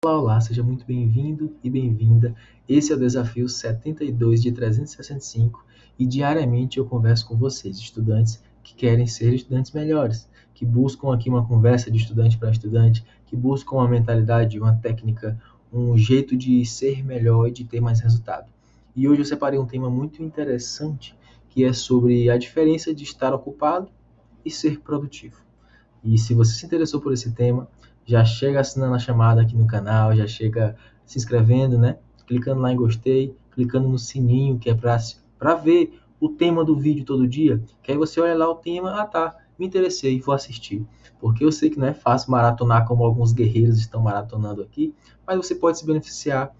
Olá, olá, seja muito bem-vindo e bem-vinda. Esse é o desafio 72 de 365 e diariamente eu converso com vocês, estudantes que querem ser estudantes melhores, que buscam aqui uma conversa de estudante para estudante, que buscam uma mentalidade, uma técnica, um jeito de ser melhor e de ter mais resultado. E hoje eu separei um tema muito interessante que é sobre a diferença de estar ocupado e ser produtivo. E se você se interessou por esse tema, já chega assinando a chamada aqui no canal, já chega se inscrevendo, né? Clicando lá em gostei, clicando no sininho, que é para ver o tema do vídeo todo dia, que aí você olha lá o tema, ah tá, me interessei, vou assistir. Porque eu sei que não é fácil maratonar como alguns guerreiros estão maratonando aqui, mas você pode se beneficiar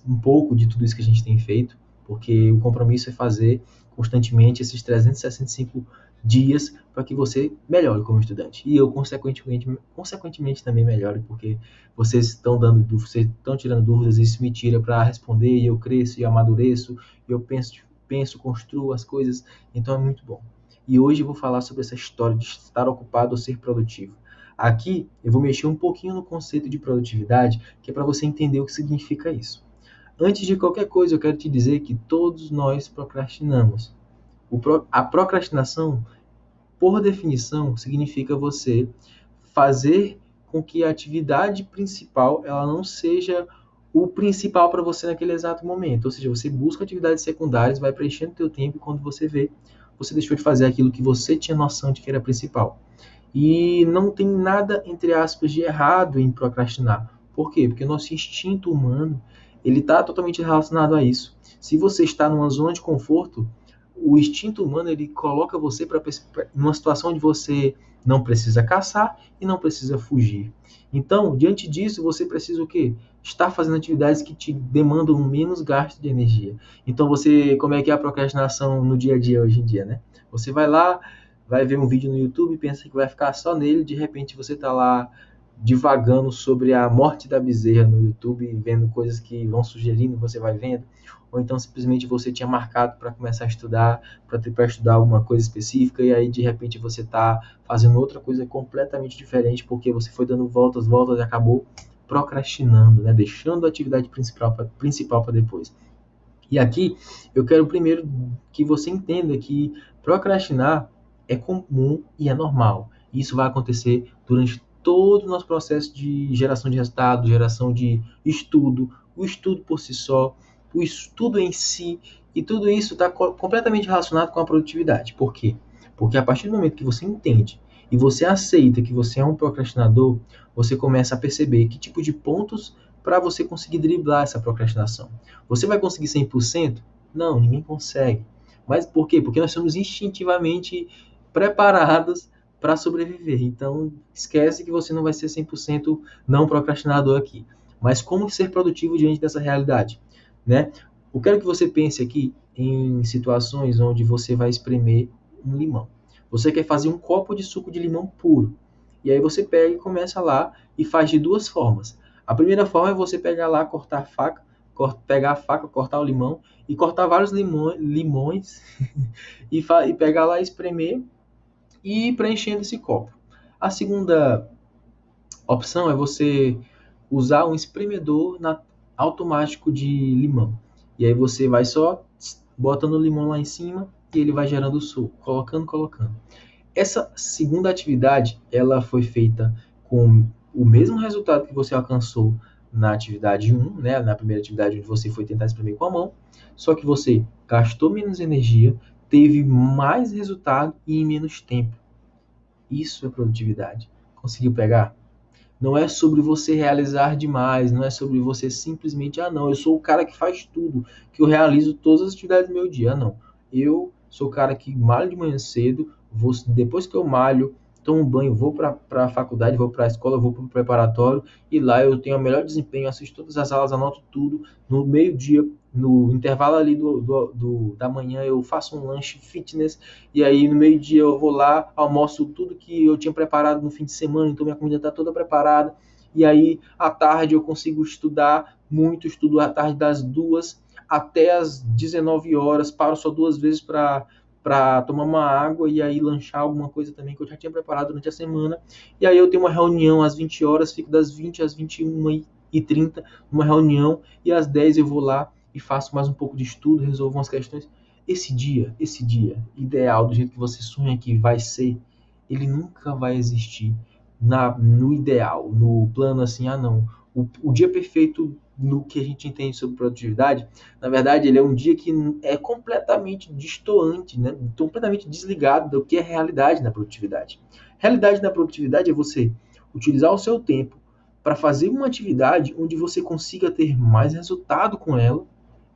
um pouco de tudo isso que a gente tem feito, porque o compromisso é fazer constantemente esses 365 dias para que você melhore como estudante. E eu, consequentemente também melhore, porque vocês estão tirando dúvidas, isso me tira para responder, e eu cresço e amadureço, e eu penso, construo as coisas, então é muito bom. E hoje eu vou falar sobre essa história de estar ocupado ou ser produtivo. Aqui eu vou mexer um pouquinho no conceito de produtividade, que é para você entender o que significa isso. Antes de qualquer coisa, eu quero te dizer que todos nós procrastinamos. A procrastinação, por definição, significa você fazer com que a atividade principal ela não seja o principal para você naquele exato momento. Ou seja, você busca atividades secundárias, vai preenchendo o teu tempo e quando você vê, você deixou de fazer aquilo que você tinha noção de que era principal. E não tem nada, entre aspas, de errado em procrastinar. Por quê? Porque o nosso instinto humano, ele está totalmente relacionado a isso. Se você está numa zona de conforto, o instinto humano, ele coloca você para numa situação onde você não precisa caçar e não precisa fugir. Então, diante disso, você precisa o quê? Estar fazendo atividades que te demandam menos gasto de energia. Então, como é que é a procrastinação no dia a dia hoje em dia, né? Você vai lá, vai ver um vídeo no YouTube, pensa que vai ficar só nele, de repente você está lá divagando sobre a morte da bezerra no YouTube, vendo coisas que vão sugerindo, você vai vendo, ou então simplesmente você tinha marcado para começar a estudar, para estudar alguma coisa específica, e aí de repente você está fazendo outra coisa completamente diferente, porque você foi dando voltas, voltas e acabou procrastinando, né? Deixando a atividade principal para depois. E aqui eu quero primeiro que você entenda que procrastinar é comum e é normal. Isso vai acontecer durante todo o nosso processo de geração de resultado, geração de estudo, o estudo por si só, o estudo em si, e tudo isso está completamente relacionado com a produtividade. Por quê? Porque a partir do momento que você entende e você aceita que você é um procrastinador, você começa a perceber que tipo de pontos para você conseguir driblar essa procrastinação. Você vai conseguir 100%? Não, ninguém consegue. Mas por quê? Porque nós somos instintivamente preparados para sobreviver. Então, esquece que você não vai ser 100% não procrastinador aqui. Mas como ser produtivo diante dessa realidade? Né? Eu quero que você pense aqui em situações onde você vai espremer um limão. Você quer fazer um copo de suco de limão puro. E aí você pega e começa lá e faz de duas formas. A primeira forma é você pegar lá, cortar a faca, pegar a faca, cortar o limão e cortar vários limões e pegar lá, espremer e ir preenchendo esse copo. A segunda opção é você usar um espremedor automático de limão. E aí você vai só botando o limão lá em cima e ele vai gerando o suco, colocando. Essa segunda atividade, ela foi feita com o mesmo resultado que você alcançou na atividade 1, né? Na primeira atividade onde você foi tentar espremer com a mão, só que você gastou menos energia, teve mais resultado e em menos tempo. Isso é produtividade. Conseguiu pegar? Não é sobre você realizar demais, não é sobre você simplesmente, ah não, eu sou o cara que faz tudo, que eu realizo todas as atividades do meu dia. Ah não, eu sou o cara que malho de manhã cedo, depois que eu malho, tomo um banho, vou para a faculdade, vou para a escola, vou para o preparatório, e lá eu tenho o melhor desempenho, assisto todas as aulas, anoto tudo, no meio-dia, no intervalo ali da manhã, eu faço um lanche fitness, e aí no meio-dia eu vou lá, almoço tudo que eu tinha preparado no fim de semana, então minha comida está toda preparada. E aí à tarde eu consigo estudar muito, estudo à tarde das 2 até as 19 horas, paro só 2 vezes para tomar uma água e aí lanchar alguma coisa também que eu já tinha preparado durante a semana. E aí eu tenho uma reunião às 20 horas, fico das 20 às 21 9h30 numa reunião e às 10 eu vou lá e faço mais um pouco de estudo, resolvo umas questões. Esse dia ideal, do jeito que você sonha que vai ser, ele nunca vai existir no ideal, no plano assim, não. O dia perfeito no que a gente entende sobre produtividade, na verdade, ele é um dia que é completamente distoante, né? Completamente desligado do que é realidade na produtividade. Realidade na produtividade é você utilizar o seu tempo para fazer uma atividade onde você consiga ter mais resultado com ela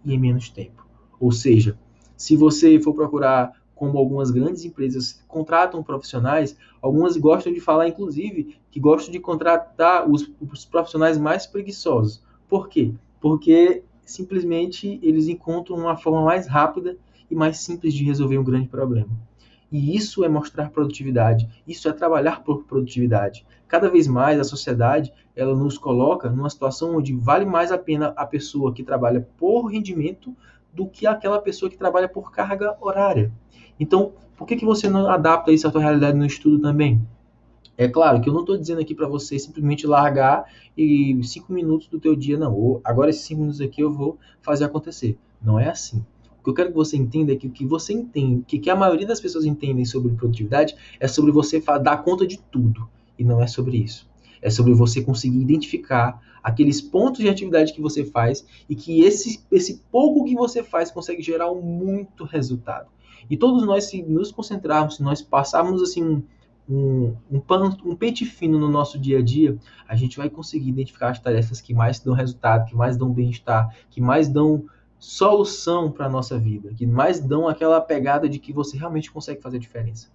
e em menos tempo. Ou seja, se você for procurar como algumas grandes empresas contratam profissionais, algumas gostam de falar, inclusive, que gostam de contratar os profissionais mais preguiçosos. Por quê? Porque simplesmente eles encontram uma forma mais rápida e mais simples de resolver um grande problema. E isso é mostrar produtividade, isso é trabalhar por produtividade. Cada vez mais a sociedade, ela nos coloca numa situação onde vale mais a pena a pessoa que trabalha por rendimento do que aquela pessoa que trabalha por carga horária. Então, por que você não adapta isso à sua realidade no estudo também? É claro que eu não estou dizendo aqui para você simplesmente largar e 5 minutos do teu dia, não. Agora esses 5 minutos aqui eu vou fazer acontecer. Não é assim. O que eu quero que você entenda é que o que você entende, que a maioria das pessoas entendem sobre produtividade é sobre você dar conta de tudo. E não é sobre isso. É sobre você conseguir identificar aqueles pontos de atividade que você faz e que esse pouco que você faz consegue gerar muito resultado. E todos nós, se nos concentrarmos, se nós passarmos assim um pente fino no nosso dia a dia, a gente vai conseguir identificar as tarefas que mais dão resultado, que mais dão bem-estar, que mais dão solução para a nossa vida, que mais dão aquela pegada de que você realmente consegue fazer diferença.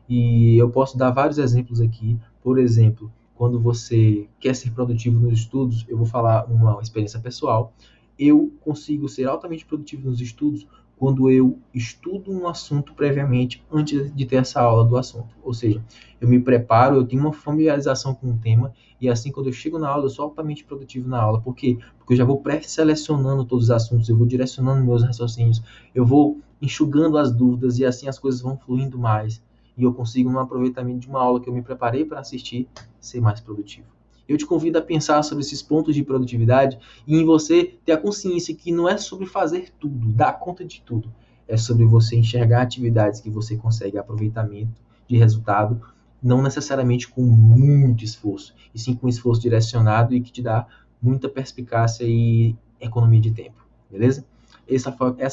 E eu posso dar vários exemplos aqui. Por exemplo, quando você quer ser produtivo nos estudos, eu vou falar uma experiência pessoal. Eu consigo ser altamente produtivo nos estudos quando eu estudo um assunto previamente antes de ter essa aula do assunto. Ou seja, eu me preparo, eu tenho uma familiarização com o tema e assim quando eu chego na aula eu sou altamente produtivo na aula. Por quê? Porque eu já vou pré-selecionando todos os assuntos, eu vou direcionando meus raciocínios, eu vou enxugando as dúvidas e assim as coisas vão fluindo mais. E eu consigo, no aproveitamento de uma aula que eu me preparei para assistir, ser mais produtivo. Eu te convido a pensar sobre esses pontos de produtividade e em você ter a consciência que não é sobre fazer tudo, dar conta de tudo. É sobre você enxergar atividades que você consegue aproveitamento de resultado, não necessariamente com muito esforço, e sim com esforço direcionado e que te dá muita perspicácia e economia de tempo. Beleza? Essa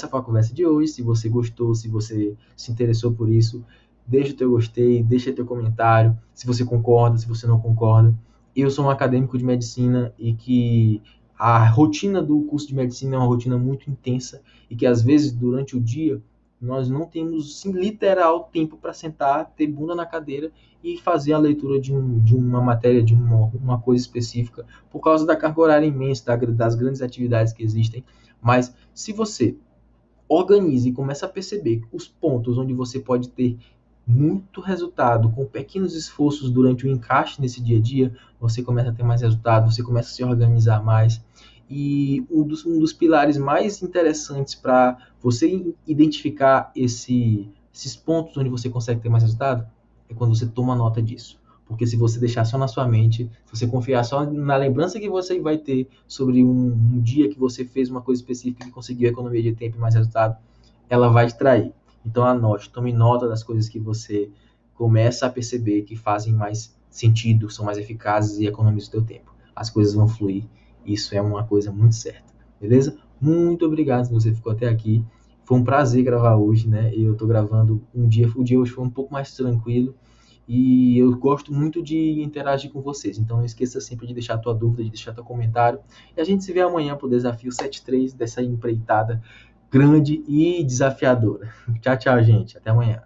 foi a conversa de hoje. Se você gostou, se você se interessou por isso, deixa o teu gostei, deixa teu comentário, se você concorda, se você não concorda. Eu sou um acadêmico de medicina e que a rotina do curso de medicina é uma rotina muito intensa e que às vezes durante o dia nós não temos sim, literal tempo para sentar, ter bunda na cadeira e fazer a leitura de uma matéria, de uma coisa específica, por causa da carga horária imensa, das grandes atividades que existem. Mas se você organiza e começa a perceber os pontos onde você pode ter muito resultado com pequenos esforços durante o encaixe nesse dia a dia, você começa a ter mais resultado, você começa a se organizar mais. E um dos pilares mais interessantes para você identificar esses pontos onde você consegue ter mais resultado é quando você toma nota disso. Porque se você deixar só na sua mente, se você confiar só na lembrança que você vai ter sobre um dia que você fez uma coisa específica e conseguiu economia de tempo e mais resultado, ela vai te trair. Então anote, tome nota das coisas que você começa a perceber que fazem mais sentido, são mais eficazes e economizam o teu tempo. As coisas vão fluir. Isso é uma coisa muito certa. Beleza? Muito obrigado se você ficou até aqui. Foi um prazer gravar hoje, né? Eu tô gravando o dia hoje foi um pouco mais tranquilo e eu gosto muito de interagir com vocês. Então não esqueça sempre de deixar a tua dúvida, de deixar teu comentário. E a gente se vê amanhã para o desafio 73 dessa empreitada grande e desafiadora. Tchau, tchau, gente. Até amanhã.